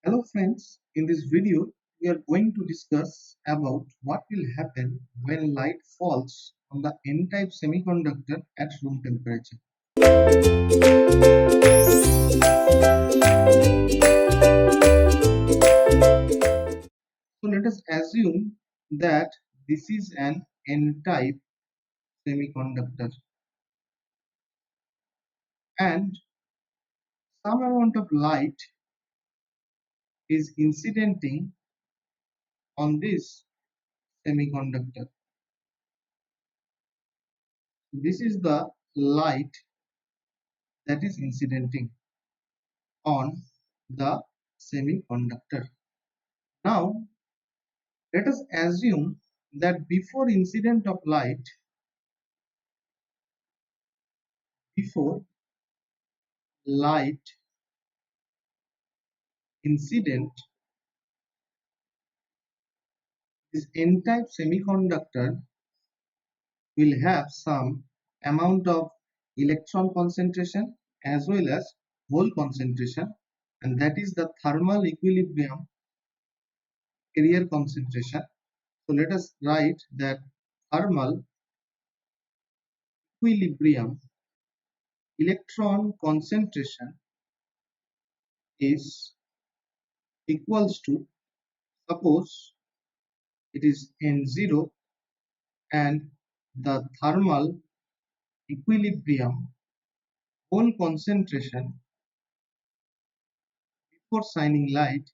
Hello friends, in this video we are going to discuss about what will happen when light falls on the n-type semiconductor at room temperature. So let us assume that this is an n-type semiconductor and some amount of light is incidenting on this semiconductor. This is the light that is incidenting on the semiconductor. Now, let us assume that before light incident, this n-type semiconductor will have some amount of electron concentration as well as hole concentration, and that is the thermal equilibrium carrier concentration. So let us write that thermal equilibrium electron concentration is equals to, suppose it is n0, and the thermal equilibrium hole concentration before shining light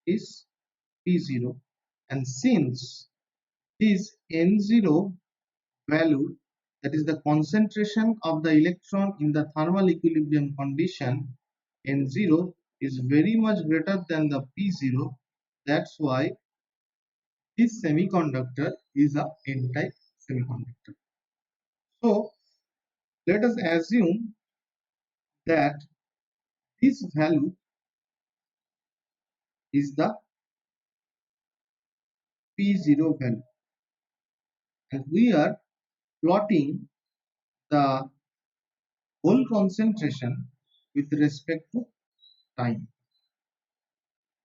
is P0, and since this N0 value, that is the concentration of the electron in the thermal equilibrium condition, N0 is very much greater than the P0. That's why this semiconductor is a n-type semiconductor. So let us assume that this value is the P0 value, and we are plotting the hole concentration with respect to time.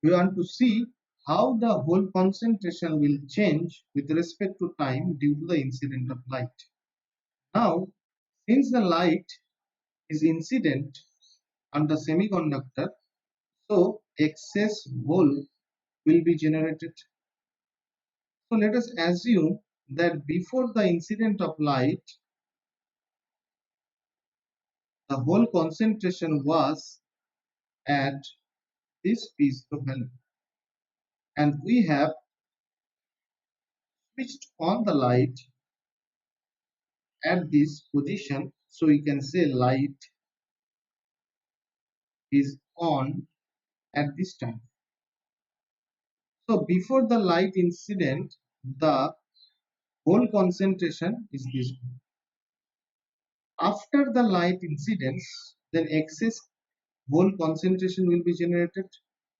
We want to see how the hole concentration will change with respect to time due to the incident of light. Now, since the light is incident on the semiconductor, so excess hole will be generated. So let us assume that before the incident of light, the hole concentration was at this P0 value, and we have switched on the light at this position, so we can say light is on at this time. So before the light incident, the hole concentration is this. After the light incidence, then excess hole concentration will be generated.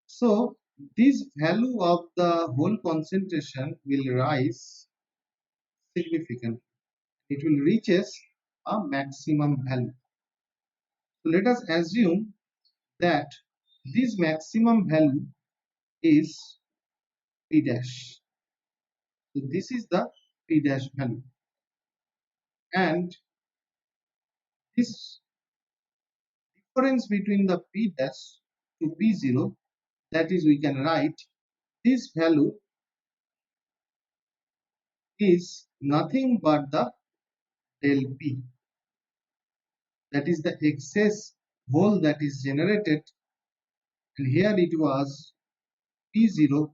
So this value of the hole concentration will rise significantly. It will reaches a maximum value. So let us assume that this maximum value is P dash. So this is the P dash value, and this difference between the P dash to P0, that is, we can write this value is nothing but the del P, that is the excess hole that is generated, and here it was P0.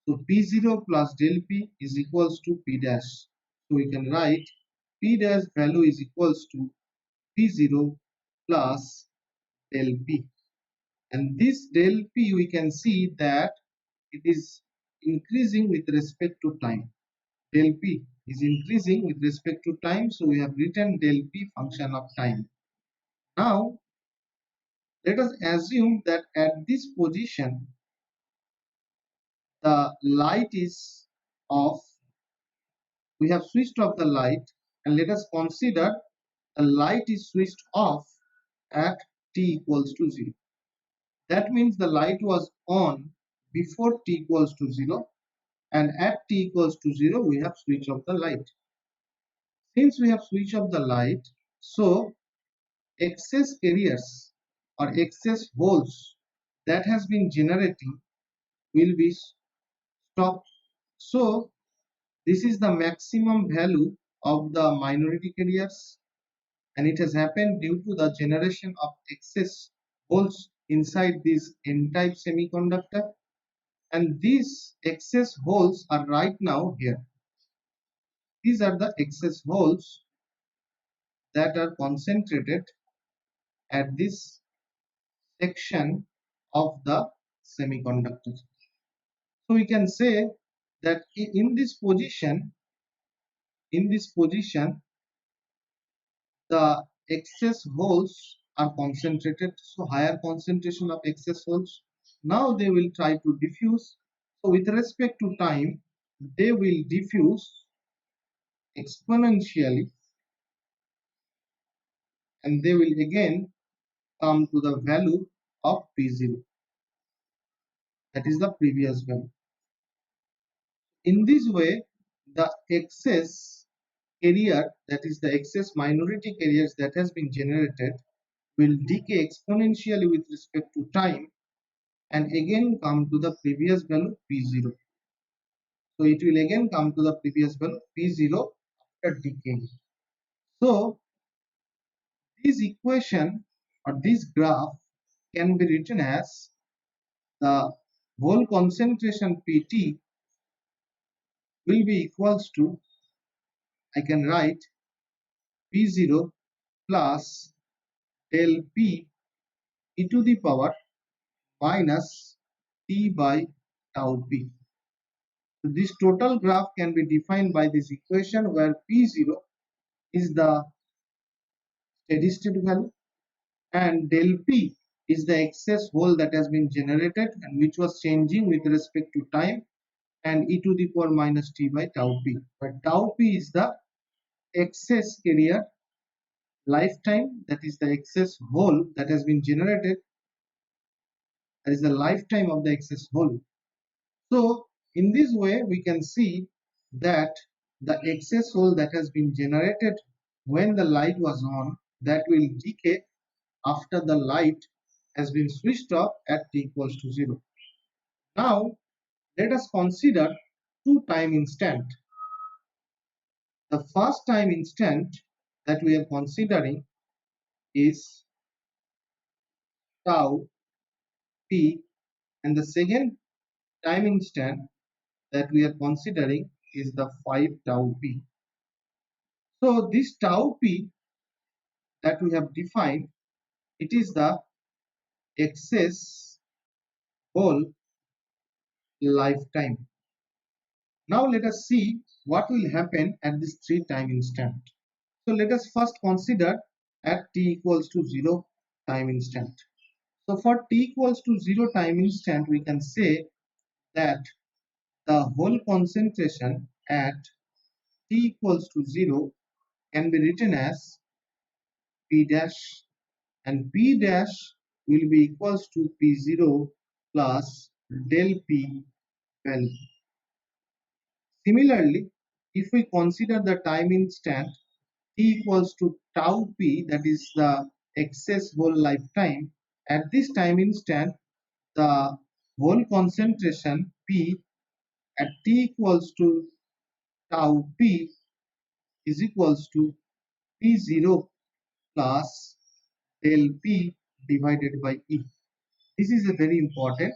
So P0 plus del P is equals to P dash. So we can write P dash value is equals to P0 plus del P. And this del P, we can see that it is increasing with respect to time. Del P is increasing with respect to time, so we have written del P function of time. Now let us assume that at this position the light is off. We have switched off the light, and let us consider the light is switched off at t equals to 0. That means the light was on before t equals to 0, and at t equals to 0 we have switched off the light. Since we have switched off the light, so excess carriers or excess holes that has been generating will be stopped. So this is the maximum value of the minority carriers, and it has happened due to the generation of excess holes inside this n-type semiconductor, and these excess holes are right now here. These are the excess holes that are concentrated at this section of the semiconductor. So we can say that in this position, the excess holes are concentrated, so higher concentration of excess holes. Now they will try to diffuse. So with respect to time, they will diffuse exponentially, and they will again come to the value of P0. That is the previous value. In this way, the excess carrier, that is the excess minority carriers that has been generated, will decay exponentially with respect to time and again come to the previous value P0. So it will again come to the previous value P0 after decaying. So this equation or this graph can be written as the whole concentration Pt will be equals to, I can write P0 plus del P e to the power minus T by tau P. So this total graph can be defined by this equation where P0 is the steady state value and del P is the excess hole that has been generated and which was changing with respect to time, and e to the power minus T by tau P. But tau P is the excess carrier lifetime, that is the excess hole that has been generated, that is the lifetime of the excess hole. So in this way we can see that the excess hole that has been generated when the light was on, that will decay after the light has been switched off at t equals to 0. Now let us consider two time instant. The first time instant that we are considering is tau p, and the second time instant that we are considering is the 5 tau p. So this tau p that we have defined, it is the excess hole lifetime. Now let us see what will happen at this 3 time instant. So let us first consider at t equals to 0 time instant. So for t equals to 0 time instant, we can say that the whole concentration at t equals to 0 can be written as P dash, and P dash will be equals to P0 plus del P value. Similarly, if we consider the time instant t equals to tau p, that is the excess whole lifetime, at this time instant the whole concentration p at t equals to tau p is equals to p0 plus del p divided by e. This is a very important.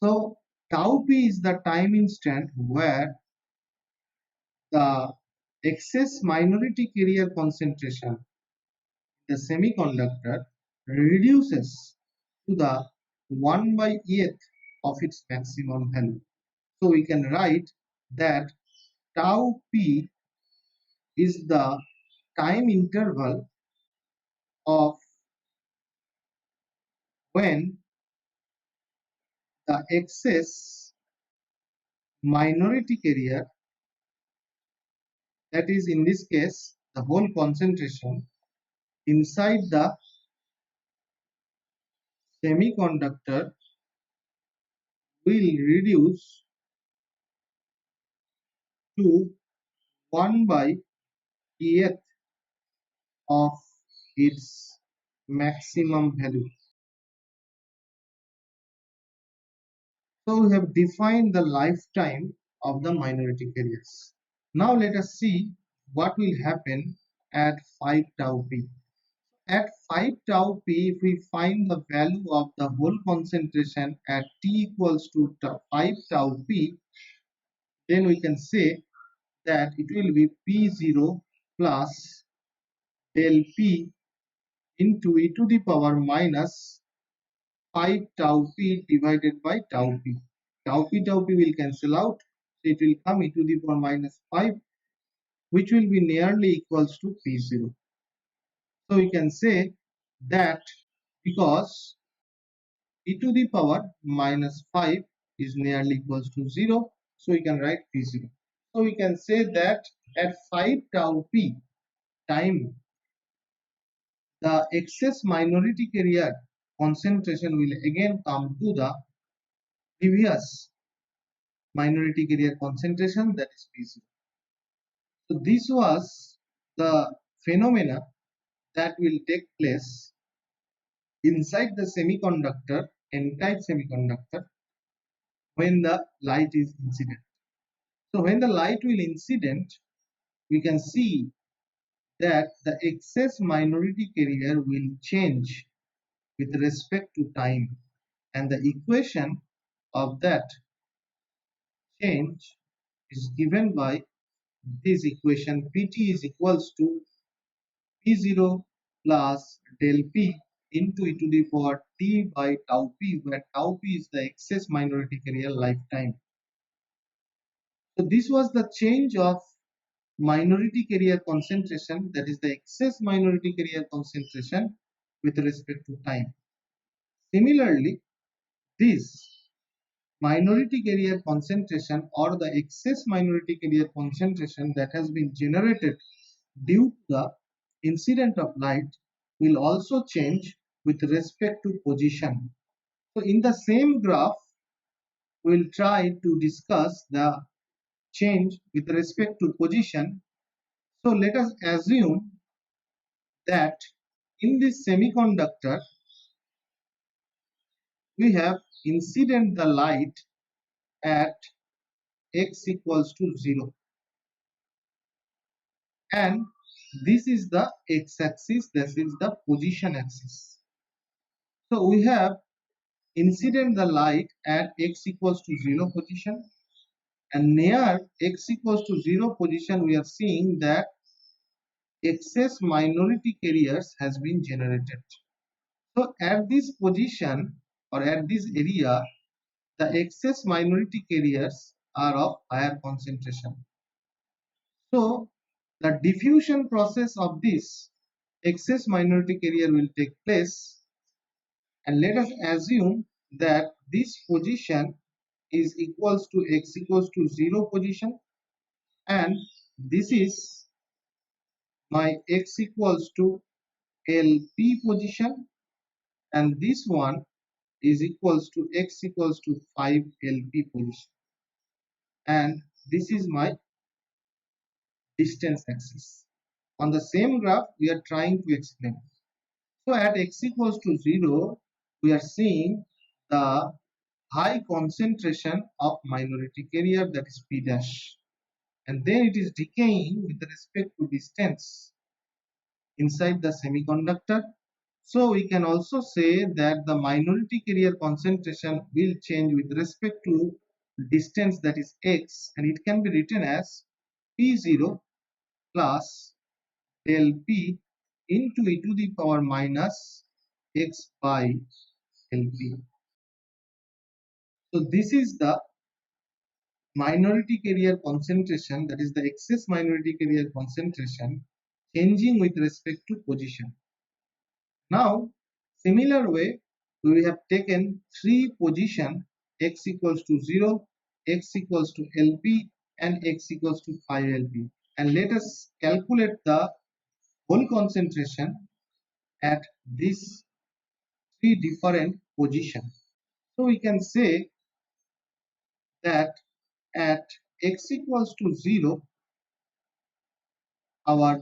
So tau p is the time instant where the excess minority carrier concentration in the semiconductor reduces to the 1 by eighth of its maximum value. So we can write that tau p is the time interval of when the excess minority carrier, that is in this case the whole concentration inside the semiconductor will reduce to 1 by kth of its maximum value. So we have defined the lifetime of the minority carriers. Now let us see what will happen at 5 tau p. At 5 tau p, if we find the value of the whole concentration at t equals to 5 tau p, then we can say that it will be P0 plus del P into e to the power minus 5 tau P divided by tau P. Tau P will cancel out. So it will come e to the power minus 5, which will be nearly equals to P0. So we can say that because e to the power minus 5 is nearly equals to 0, so we can write P0. So we can say that at 5 tau P time, the excess minority carrier concentration will again come to the previous minority carrier concentration, that is P0. So this was the phenomena that will take place inside the semiconductor, n-type semiconductor, when the light is incident. So when the light will incident, we can see that the excess minority carrier will change with respect to time, and the equation of that change is given by this equation. Pt is equals to P0 plus del P into e to the power t by tau p, where tau p is the excess minority carrier lifetime. So this was the change of minority carrier concentration, that is the excess minority carrier concentration with respect to time. Similarly, this minority carrier concentration or the excess minority carrier concentration that has been generated due to the incident of light will also change with respect to position. So in the same graph, we will try to discuss the change with respect to position. So let us assume that in this semiconductor, we have incident the light at x equals to 0, and this is the x-axis, this is the position axis. So we have incident the light at x equals to 0 position, and near x equals to 0 position we are seeing that excess minority carriers has been generated. So at this position or at this area, the excess minority carriers are of higher concentration. So the diffusion process of this excess minority carrier will take place, and let us assume that this position is equals to x equals to 0 position, and this is my x equals to LP position, and this one is equals to x equals to 5 LP position, and this is my distance axis. On the same graph we are trying to explain. So at x equals to 0, we are seeing the high concentration of minority carrier, that is P dash, and then it is decaying with respect to distance inside the semiconductor. So we can also say that the minority carrier concentration will change with respect to distance, that is x, and it can be written as P0 plus del P into e to the power minus x by LP. So this is the minority carrier concentration, that is the excess minority carrier concentration changing with respect to position. Now similar way, we have taken three position, x equals to 0, x equals to LP, and x equals to 5 LP, and let us calculate the whole concentration at these three different position. So we can say that at x equals to 0, our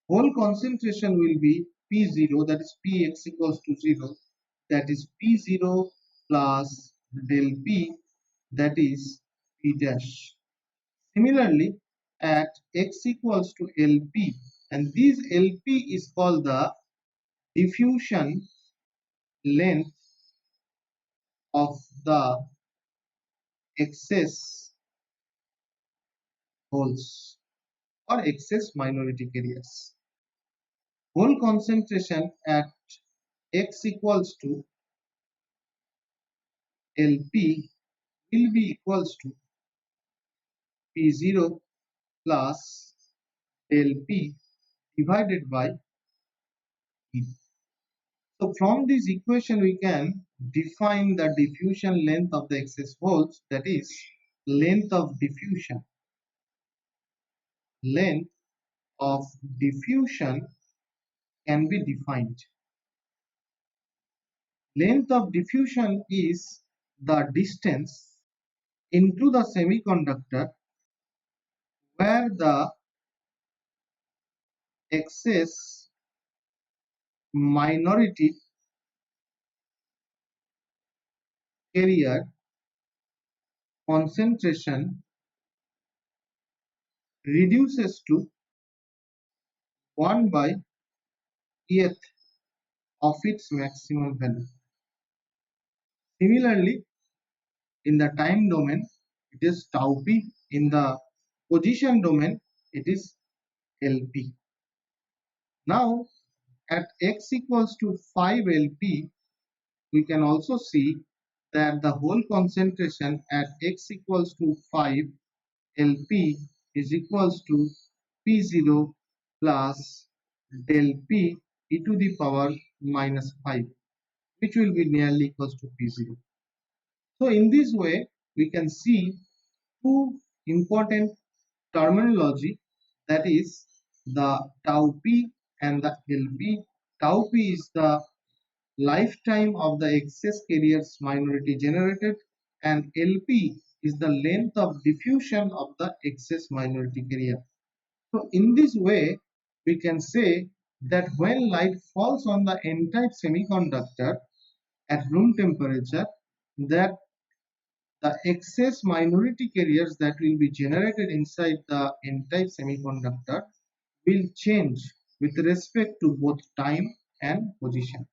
whole concentration will be P0, that is Px equals to 0, that is P0 plus del P, that is P dash. Similarly, at x equals to Lp, and this Lp is called the diffusion length of the excess holes or excess minority carriers. Hole concentration at x equals to Lp will be equals to P0 plus del P divided by E. So from this equation we can define the diffusion length of the excess holes, that is length of diffusion. Length of diffusion can be defined. Length of diffusion is the distance into the semiconductor where the excess minority carrier concentration reduces to 1 by eth of its maximum value. Similarly, in the time domain, it is tau p. In the position domain, it is Lp. Now, at x equals to 5 Lp, we can also see that the whole concentration at x equals to 5 Lp is equals to P0 plus del P e to the power minus 5, which will be nearly equals to P0. So in this way, we can see two important terminology, that is the tau p and the Lp. Tau p is the lifetime of the excess carriers minority generated, and Lp is the length of diffusion of the excess minority carrier. So in this way, we can say that when light falls on the n-type semiconductor at room temperature, that the excess minority carriers that will be generated inside the n-type semiconductor will change with respect to both time and position.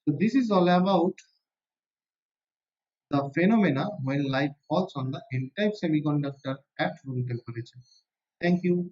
So this is all about the phenomena when light falls on the n-type semiconductor at room temperature. Thank you.